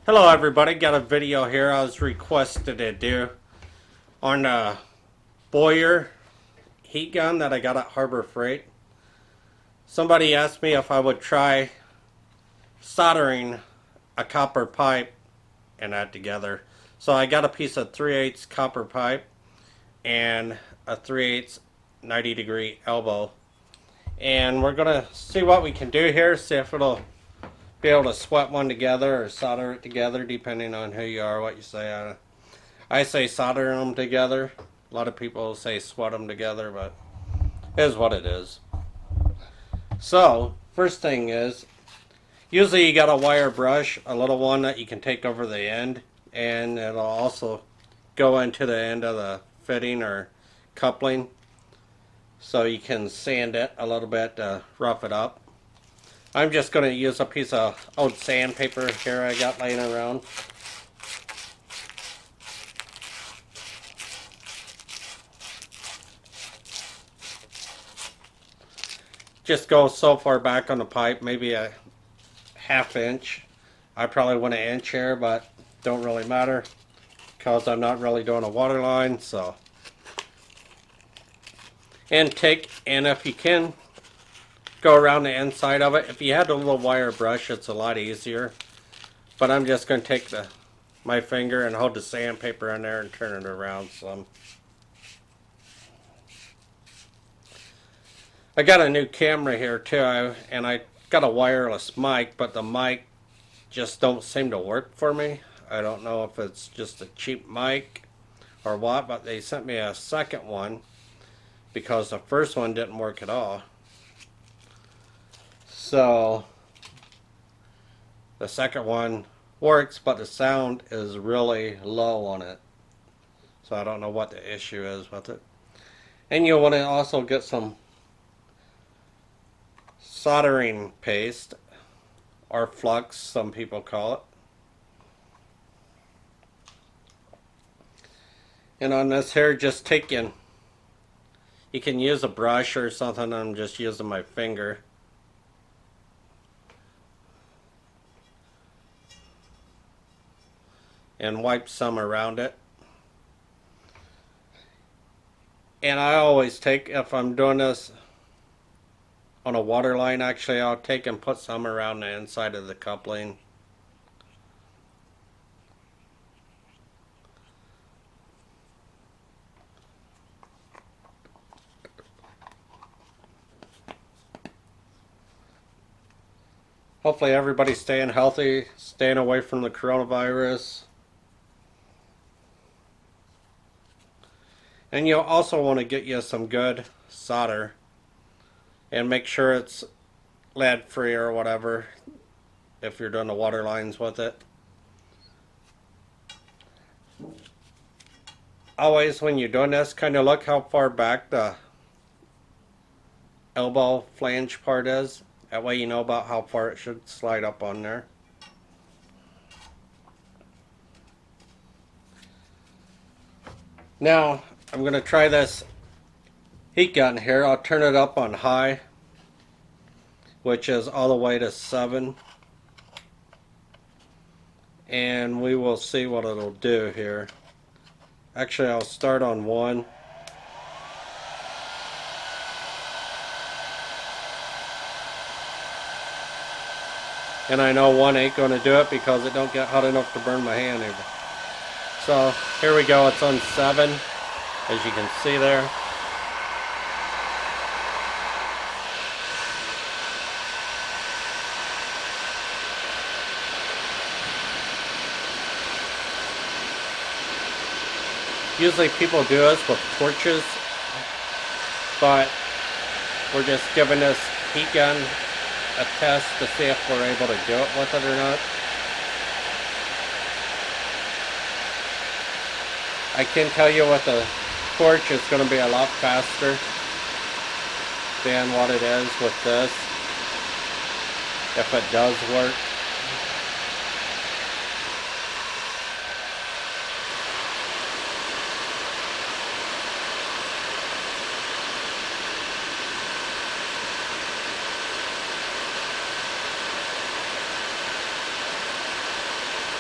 Hello everybody, got a video here I was requested to do on a Bauer heat gun that I got at Harbor Freight. Somebody asked me if I would try soldering a copper pipe and that together. So I got a piece of 3/8 copper pipe and a 3/8 90-degree elbow. And we're going to see what we can do here, see if it'll be able to sweat one together or solder it together depending on who you are, what you say. I say solder them together. A lot of people say sweat them together, but it is what it is. So, first thing is, usually you got a wire brush, a little one that you can take over the end, and it'll also go into the end of the fitting or coupling, so you can sand it a little bit to rough it up. I'm just going to use a piece of old sandpaper here I got laying around. Just go so far back on the pipe, maybe a ½ inch. I probably went an inch here, but don't really matter because I'm not really doing a water line. So, and if you can, go around the inside of it. If you had a little wire brush, it's a lot easier. But I'm just going to take my finger and hold the sandpaper in there and turn it around some. I got a new camera here too, and I got a wireless mic, but the mic just don't seem to work for me. I don't know if it's just a cheap mic or what, but they sent me a second one because the first one didn't work at all. So the second one works, but the sound is really low on it. So I don't know what the issue is with it. And you'll want to also get some soldering paste, or flux, some people call it. And on this here, just taking, you can use a brush or something. I'm just using my finger. And wipe some around it. And I always take, if I'm doing this on a water line, actually I'll take and put some around the inside of the coupling. Hopefully everybody's staying healthy, staying away from the coronavirus. And you'll also want to get you some good solder and make sure it's lead free or whatever if you're doing the water lines with it. Always when you're doing this, kind of look how far back the elbow flange part is. That way you know about how far it should slide up on there. Now I'm going to try this heat gun here. I'll turn it up on high, which is all the way to 7. And we will see what it'll do here. Actually, I'll start on 1. And I know 1 ain't going to do it because it don't get hot enough to burn my hand either. So here we go, it's on 7, as you can see there. Usually people do this with torches, but we're just giving this heat gun a test to see if we're able to do it with it or not. I can tell you with a torch it's going to be a lot faster than what it is with this, if it does work.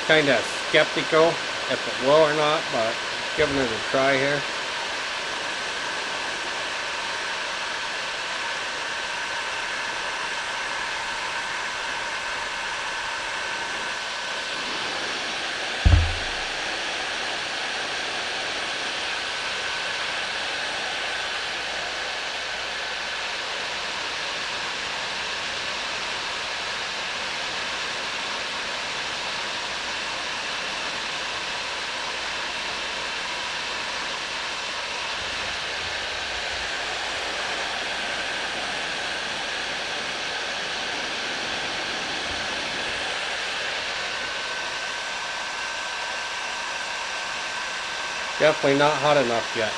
kind of skeptical if it will or not, but giving it a try here. Definitely not hot enough yet.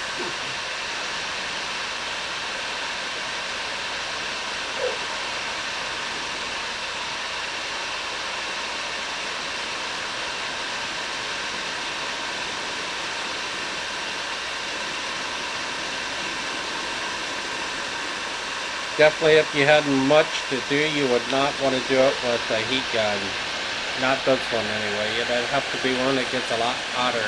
Definitely if you had much to do, you would not want to do it with a heat gun. Not this one anyway. It'd have to be one that gets a lot hotter.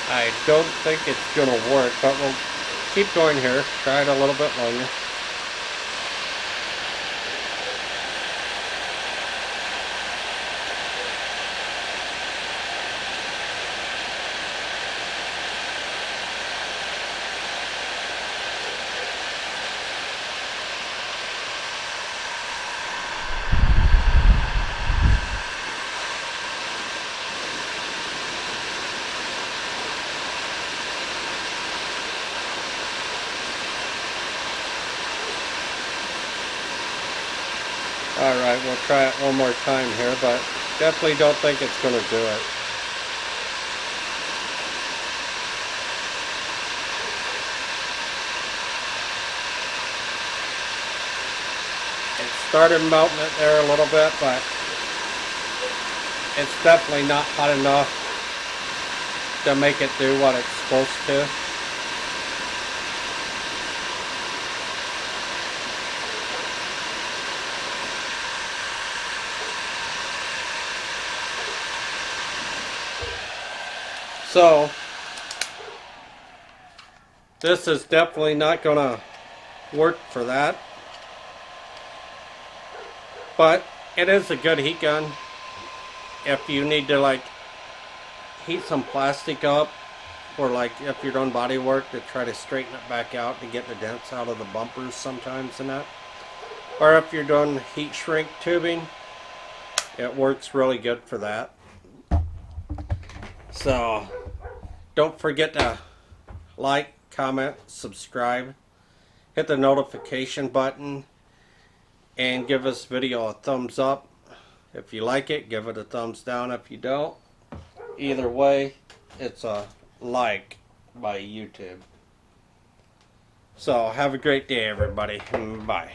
I don't think it's going to work, but we'll keep going here. Try it a little bit longer. Alright, we'll try it one more time here, but definitely don't think it's going to do it. It started melting it there a little bit, but it's definitely not hot enough to make it do what it's supposed to. So, this is definitely not going to work for that. But it is a good heat gun. If you need to like heat some plastic up, or like if you're doing body work to try to straighten it back out to get the dents out of the bumpers sometimes and that. Or if you're doing heat shrink tubing, it works really good for that. So don't forget to like, comment, subscribe, hit the notification button, and give this video a thumbs up. If you like it, give it a thumbs down. If you don't, either way, it's a like by YouTube. So have a great day, everybody. Bye.